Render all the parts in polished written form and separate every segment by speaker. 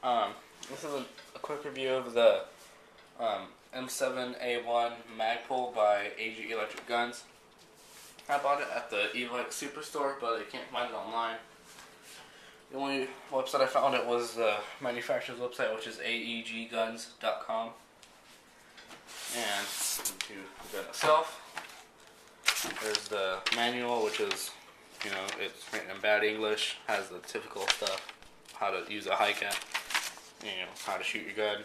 Speaker 1: This is a quick review of the M7A1 Magpul by AG Electric Guns. I bought it at the E-Lite Superstore, but I can't find it online. The only website I found it was the manufacturer's website, which is aegguns.com. And into the gun itself, there's the manual, which is, it's written in bad English, has the typical stuff, how to use a high cap, how to shoot your gun.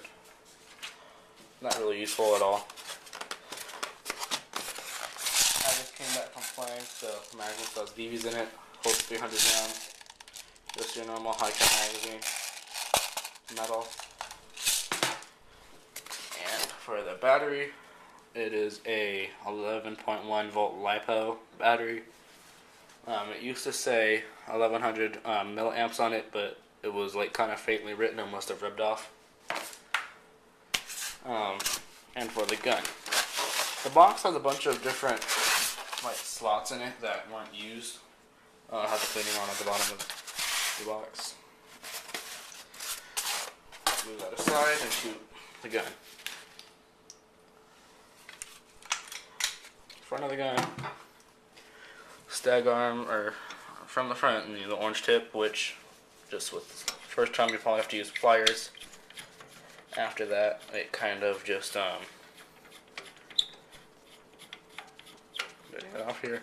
Speaker 1: Not really useful at all. I just came back from playing, so magazine still has BBs in it, holds 300 rounds. Just your normal high cap magazine, metal. And for the battery, it is a 11.1 volt LiPo battery. It used to say 1100 milliamps on it, but it was like kind of faintly written and must have rubbed off. And for the gun, the box has a bunch of different slots in it that weren't used. I have the cleaning on at the bottom of the box. Move that aside and shoot the gun. Front of the gun, stag arm, or from the front, the orange tip, which just with first time you probably have to use pliers. After that, it kind of just get it off here.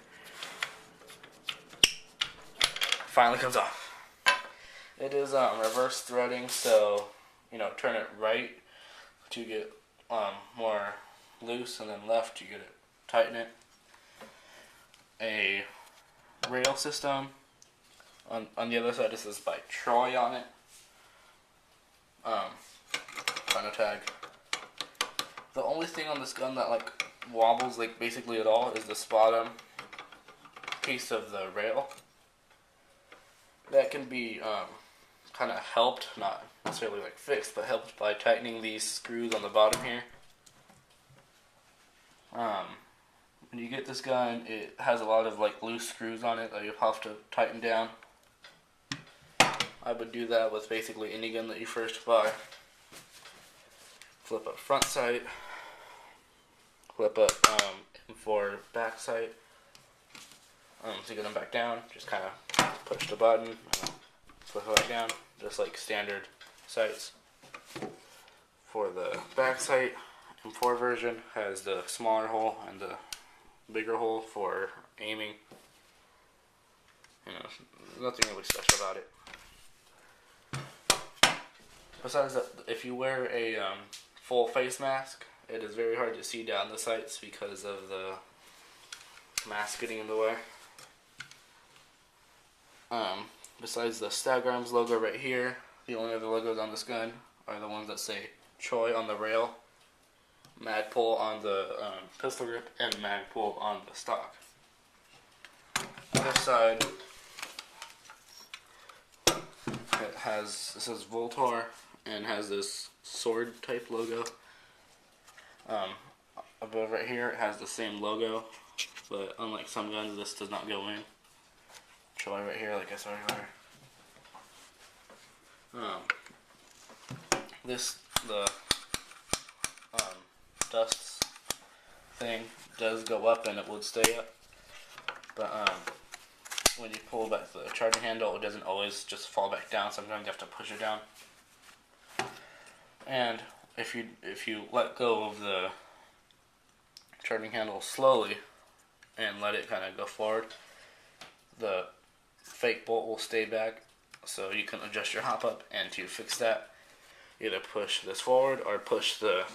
Speaker 1: Finally comes off. It is reverse threading, so turn it right to get more loose, and then left to get it tighten it. A rail system on the other side. This is by Troy on it. Kind of tag. The only thing on this gun that wobbles basically at all is this bottom piece of the rail. That can be kind of helped, not necessarily fixed, but helped by tightening these screws on the bottom here. When you get this gun, it has a lot of loose screws on it that you have to tighten down. I would do that with basically any gun that you first buy. Flip up front sight, flip up M4 back sight. To get them back down, just kind of push the button, flip it back down, just like standard sights. For the back sight, M4 version has the smaller hole and the bigger hole for aiming. Nothing really special about it. Besides that, if you wear a full face mask, it is very hard to see down the sights because of the mask getting in the way. Besides the Stag Arms logo right here, the only other logos on this gun are the ones that say Troy on the rail, Magpul on the pistol grip, and Magpul on the stock. Other side, this is Voltor and has this sword type logo. Above right here it has the same logo, but unlike some guns, this does not go in. Troy right here, like I saw earlier. The dust thing does go up and it would stay up, but when you pull back the charging handle, it doesn't always just fall back down. Sometimes you have to push it down. And if you let go of the charging handle slowly and let it kind of go forward, the fake bolt will stay back, so you can adjust your hop up. And to fix that, either push this forward or push the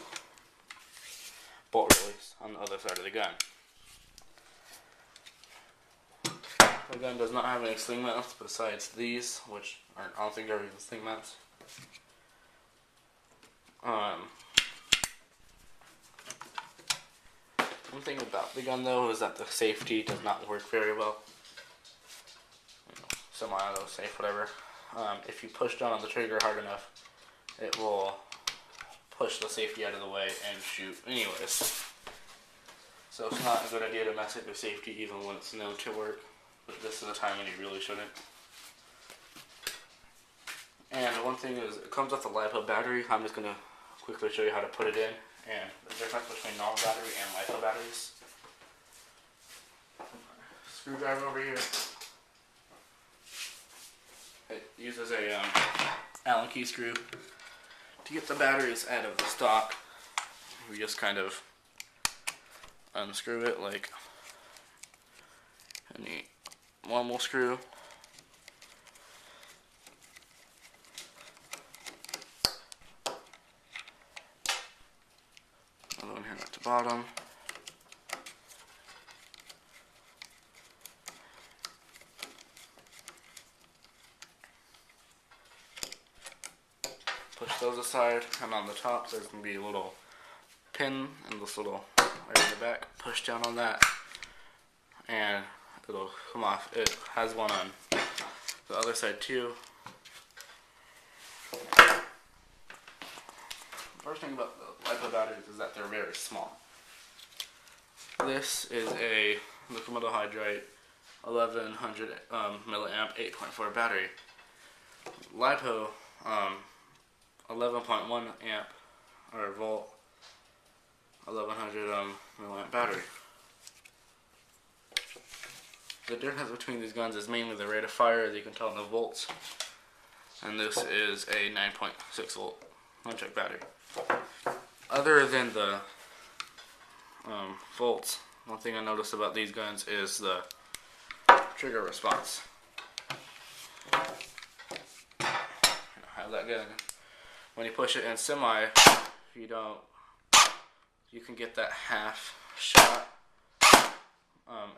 Speaker 1: bolt release on the other side of the gun. The gun does not have any sling mounts besides these, which I don't think are even sling mounts. One thing about the gun though is that the safety does not work very well. Semi-auto, safe, whatever. If you push down on the trigger hard enough, it will push the safety out of the way and shoot anyways. So it's not a good idea to mess with your safety even when it's known to work. But this is a time when you really shouldn't. And one thing is, it comes with a LiPo battery. I'm just going to quickly show you how to put it in and the difference between normal battery and LiPo batteries. Screwdriver over here. It uses a Allen key screw to get the batteries out of the stock. We just kind of unscrew it like any normal screw. Another one here at the bottom. Push those aside, and on the top there's going to be a little pin and this little right in the back. Push down on that and it'll come off. It has one on the other side too. First thing about the LiPo batteries is that they're very small. This is a lithium metal hydride 1100 milliamp 8.4 battery. LiPo 11.1 amp or volt 1100 milliamp battery. The difference between these guns is mainly the rate of fire, as you can tell in the volts, and this is a 9.6 volt one-check battery. Other than the volts, one thing I noticed about these guns is the trigger response. Have that gun. When you push it in semi, you can get that half shot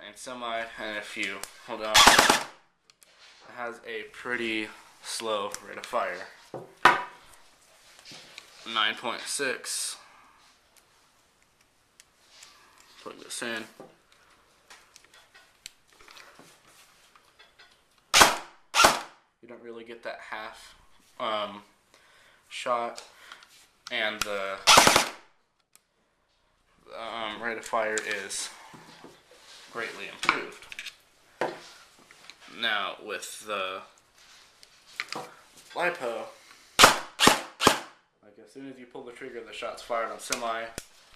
Speaker 1: in semi, and if you hold on, it has a pretty slow rate of fire. 9.6. Plug this in. You don't really get that half shot, and the rate of fire is greatly improved. Now with the LiPo, like as soon as you pull the trigger, the shot's fired on semi and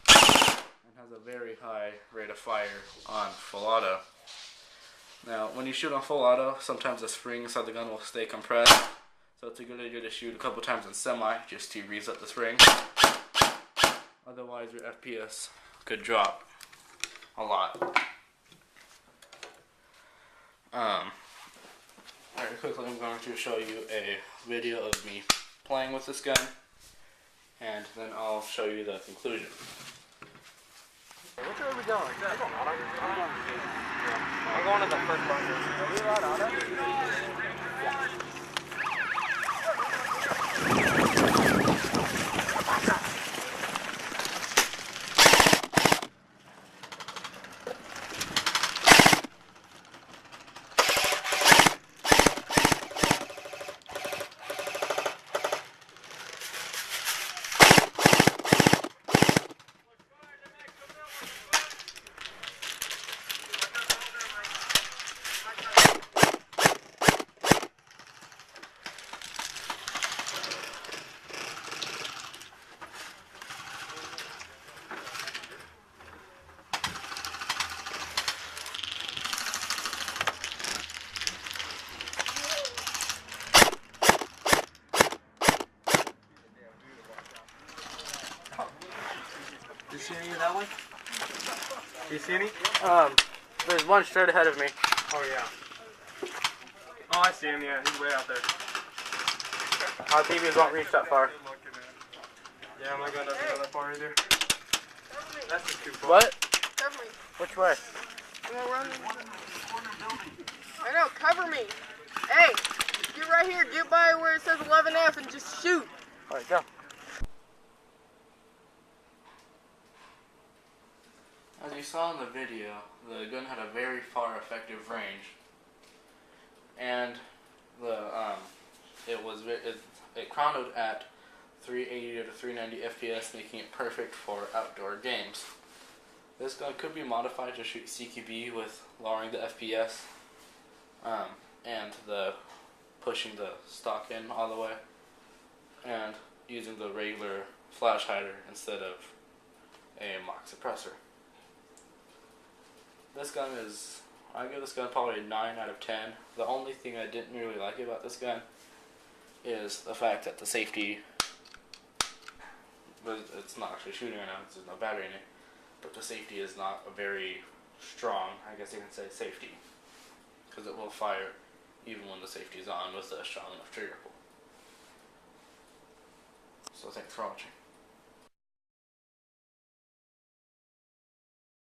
Speaker 1: has a very high rate of fire on full auto. Now when you shoot on full auto, sometimes the spring inside the gun will stay compressed. So it's a good idea to shoot a couple times in semi just to reset the spring. Otherwise your FPS could drop a lot. Very quickly I'm going to show you a video of me playing with this gun, and then I'll show you the conclusion.
Speaker 2: Which way are we going? I'm going auto. I'm going to the first bunker. Are we allowed auto? Yeah.
Speaker 3: Do you see any of that one? Do you see any?
Speaker 2: There's one straight ahead of me.
Speaker 3: Oh yeah. Oh, I see him. Yeah, he's way out there.
Speaker 2: Our BBs won't reach that far.
Speaker 3: Yeah, my gun doesn't go that far either. That's just too far.
Speaker 2: What?
Speaker 4: Cover me.
Speaker 2: Which way?
Speaker 4: I'm gonna run. I know, cover me. Hey, get right here, get by where it says 11F and just shoot.
Speaker 2: Alright, go.
Speaker 1: As you saw in the video, the gun had a very far effective range, and it chronoed at 380 to 390 FPS, making it perfect for outdoor games. This gun could be modified to shoot CQB with lowering the FPS and pushing the stock in all the way. and using the regular flash hider instead of a mock suppressor. This gun is, I give this gun probably a 9 out of 10. The only thing I didn't really like about this gun is the fact that the safety, it's not actually shooting right now, there's no battery in it, but the safety is not a very strong, I guess you can say, safety, because it will fire even when the safety is on with a strong enough trigger pull. So thanks for watching.